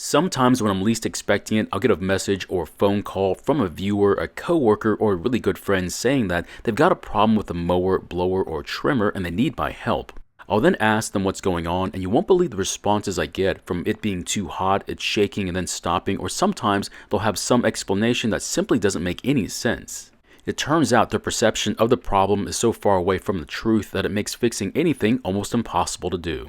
Sometimes when I'm least expecting it, I'll get a message or a phone call from a viewer, a coworker, or a really good friend saying that they've got a problem with a mower, blower, or trimmer and they need my help. I'll then ask them what's going on, and you won't believe the responses I get, from it being too hot, it shaking and then stopping, or sometimes they'll have some explanation that simply doesn't make any sense. It turns out their perception of the problem is so far away from the truth that it makes fixing anything almost impossible to do.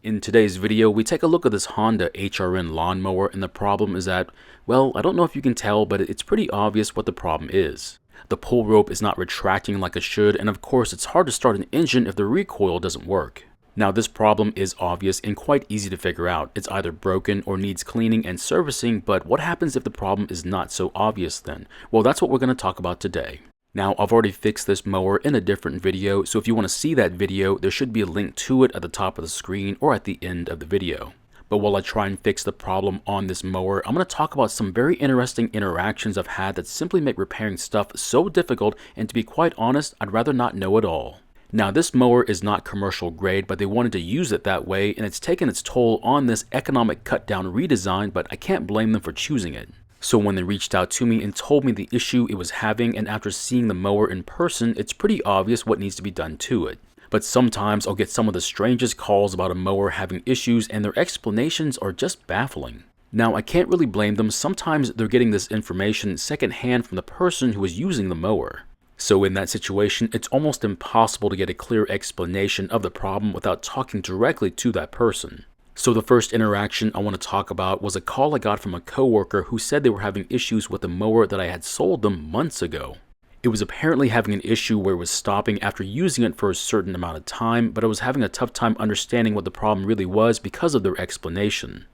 In today's video, we take a look at this Honda HRN lawnmower, and the problem is that, well, I don't know if you can tell, but it's pretty obvious what the problem is. The pull rope is not retracting like it should, and of course it's hard to start an engine if the recoil doesn't work. Now this problem is obvious and quite easy to figure out. It's either broken or needs cleaning and servicing, but what happens if the problem is not so obvious then? Well, that's what we're going to talk about today. Now, I've already fixed this mower in a different video, so if you want to see that video, there should be a link to it at the top of the screen or at the end of the video. But while I try and fix the problem on this mower, I'm going to talk about some very interesting interactions I've had that simply make repairing stuff so difficult, and to be quite honest, I'd rather not know at all. Now, this mower is not commercial grade, but they wanted to use it that way, and it's taken its toll on this economic cut down redesign, but I can't blame them for choosing it. So when they reached out to me and told me the issue it was having, and after seeing the mower in person, it's pretty obvious what needs to be done to it. But sometimes I'll get some of the strangest calls about a mower having issues, and their explanations are just baffling. Now, I can't really blame them. Sometimes they're getting this information secondhand from the person who is using the mower. So in that situation, it's almost impossible to get a clear explanation of the problem without talking directly to that person. So the first interaction I want to talk about was a call I got from a coworker who said they were having issues with a mower that I had sold them months ago. It was apparently having an issue where it was stopping after using it for a certain amount of time, but I was having a tough time understanding what the problem really was because of their explanation.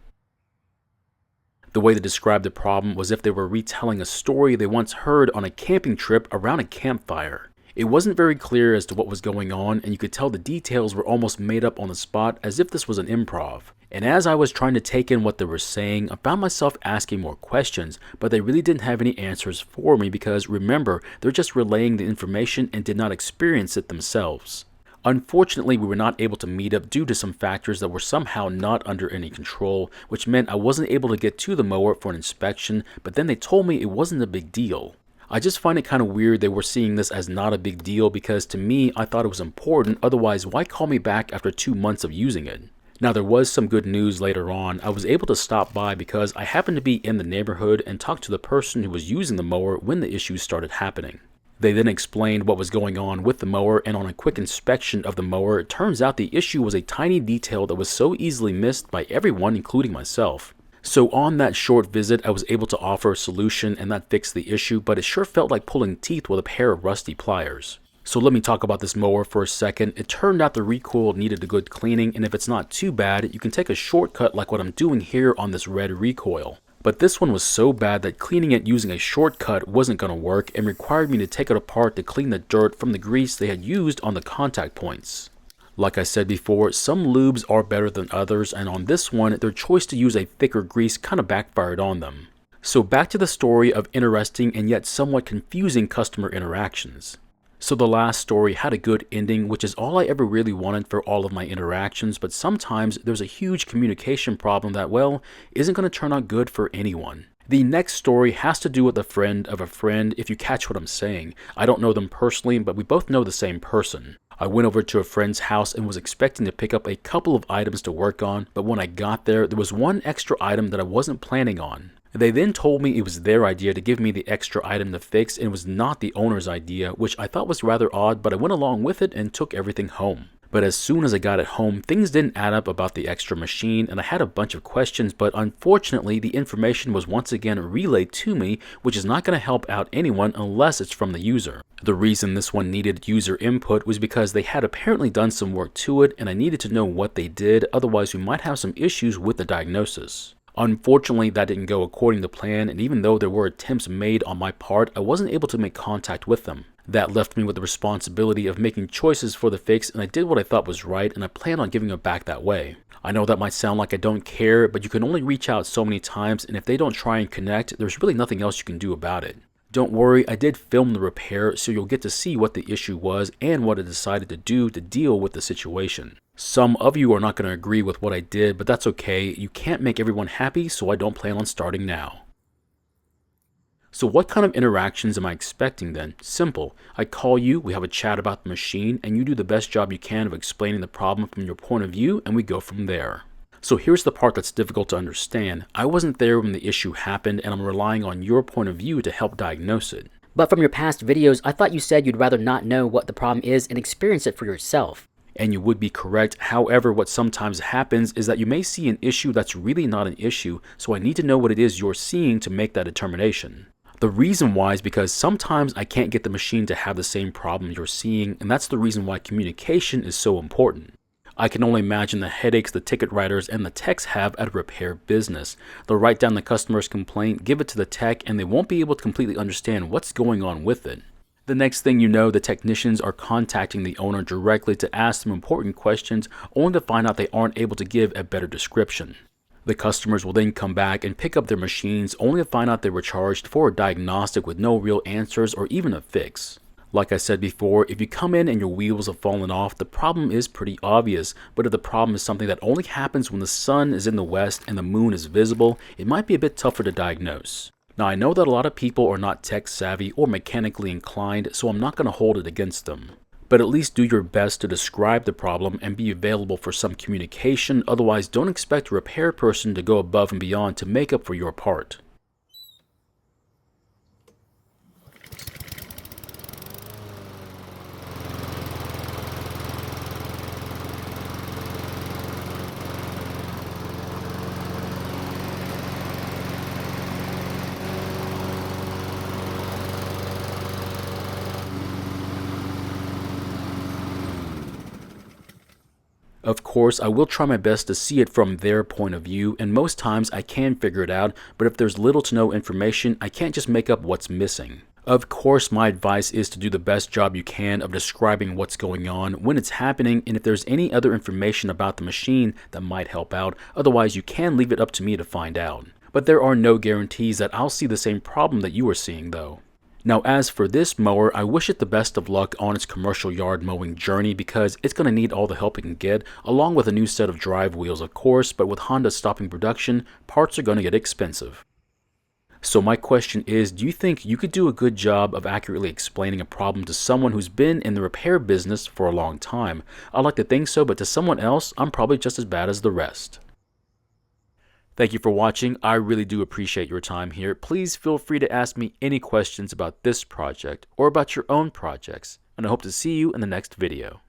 The way they described the problem was if they were retelling a story they once heard on a camping trip around a campfire. It wasn't very clear as to what was going on, and you could tell the details were almost made up on the spot as if this was an improv. And as I was trying to take in what they were saying, I found myself asking more questions, but they really didn't have any answers for me because, remember, they're just relaying the information and did not experience it themselves. Unfortunately, we were not able to meet up due to some factors that were somehow not under any control, which meant I wasn't able to get to the mower for an inspection, but then they told me it wasn't a big deal. I just find it kind of weird they were seeing this as not a big deal because to me, I thought it was important, otherwise why call me back after 2 months of using it? Now there was some good news later on. I was able to stop by because I happened to be in the neighborhood and talk to the person who was using the mower when the issues started happening. They then explained what was going on with the mower, and on a quick inspection of the mower, it turns out the issue was a tiny detail that was so easily missed by everyone, including myself. So on that short visit, I was able to offer a solution and that fixed the issue, but it sure felt like pulling teeth with a pair of rusty pliers. So let me talk about this mower for a second. It turned out the recoil needed a good cleaning, and if it's not too bad, you can take a shortcut like what I'm doing here on this red recoil. But this one was so bad that cleaning it using a shortcut wasn't going to work and required me to take it apart to clean the dirt from the grease they had used on the contact points. Like I said before, some lubes are better than others, and on this one, their choice to use a thicker grease kind of backfired on them. So back to the story of interesting and yet somewhat confusing customer interactions. So the last story had a good ending, which is all I ever really wanted for all of my interactions, but sometimes there's a huge communication problem that, well, isn't going to turn out good for anyone. The next story has to do with a friend of a friend, if you catch what I'm saying. I don't know them personally, but we both know the same person. I went over to a friend's house and was expecting to pick up a couple of items to work on, but when I got there was one extra item that I wasn't planning on. They then told me it was their idea to give me the extra item to fix, and it was not the owner's idea, which I thought was rather odd, but I went along with it and took everything home. But as soon as I got it home, things didn't add up about the extra machine, and I had a bunch of questions, but unfortunately the information was once again relayed to me, which is not going to help out anyone unless it's from the user. The reason this one needed user input was because they had apparently done some work to it, and I needed to know what they did, otherwise we might have some issues with the diagnosis. Unfortunately, that didn't go according to plan, and even though there were attempts made on my part, I wasn't able to make contact with them. That left me with the responsibility of making choices for the fix, and I did what I thought was right, and I plan on giving it back that way. I know that might sound like I don't care, but you can only reach out so many times, and if they don't try and connect, there's really nothing else you can do about it. Don't worry, I did film the repair, so you'll get to see what the issue was and what I decided to do to deal with the situation. Some of you are not going to agree with what I did, but that's okay. You can't make everyone happy, so I don't plan on starting now. So what kind of interactions am I expecting then? Simple. I call you, we have a chat about the machine, and you do the best job you can of explaining the problem from your point of view, and we go from there. So here's the part that's difficult to understand. I wasn't there when the issue happened, and I'm relying on your point of view to help diagnose it. But from your past videos, I thought you said you'd rather not know what the problem is and experience it for yourself. And you would be correct. However, what sometimes happens is that you may see an issue that's really not an issue, so I need to know what it is you're seeing to make that determination. The reason why is because sometimes I can't get the machine to have the same problem you're seeing, and that's the reason why communication is so important. I can only imagine the headaches the ticket writers and the techs have at a repair business. They'll write down the customer's complaint, give it to the tech, and they won't be able to completely understand what's going on with it. The next thing you know, the technicians are contacting the owner directly to ask them important questions, only to find out they aren't able to give a better description. The customers will then come back and pick up their machines, only to find out they were charged for a diagnostic with no real answers or even a fix. Like I said before, if you come in and your wheels have fallen off, the problem is pretty obvious, but if the problem is something that only happens when the sun is in the west and the moon is visible, it might be a bit tougher to diagnose. Now I know that a lot of people are not tech savvy or mechanically inclined, so I'm not going to hold it against them. But at least do your best to describe the problem and be available for some communication, otherwise don't expect a repair person to go above and beyond to make up for your part. Of course, I will try my best to see it from their point of view, and most times I can figure it out, but if there's little to no information, I can't just make up what's missing. Of course, my advice is to do the best job you can of describing what's going on, when it's happening, and if there's any other information about the machine that might help out, otherwise you can leave it up to me to find out. But there are no guarantees that I'll see the same problem that you are seeing though. Now as for this mower, I wish it the best of luck on its commercial yard mowing journey because it's going to need all the help it can get, along with a new set of drive wheels of course, but with Honda stopping production, parts are going to get expensive. So my question is, do you think you could do a good job of accurately explaining a problem to someone who's been in the repair business for a long time? I like to think so, but to someone else, I'm probably just as bad as the rest. Thank you for watching. I really do appreciate your time here. Please feel free to ask me any questions about this project or about your own projects, and I hope to see you in the next video.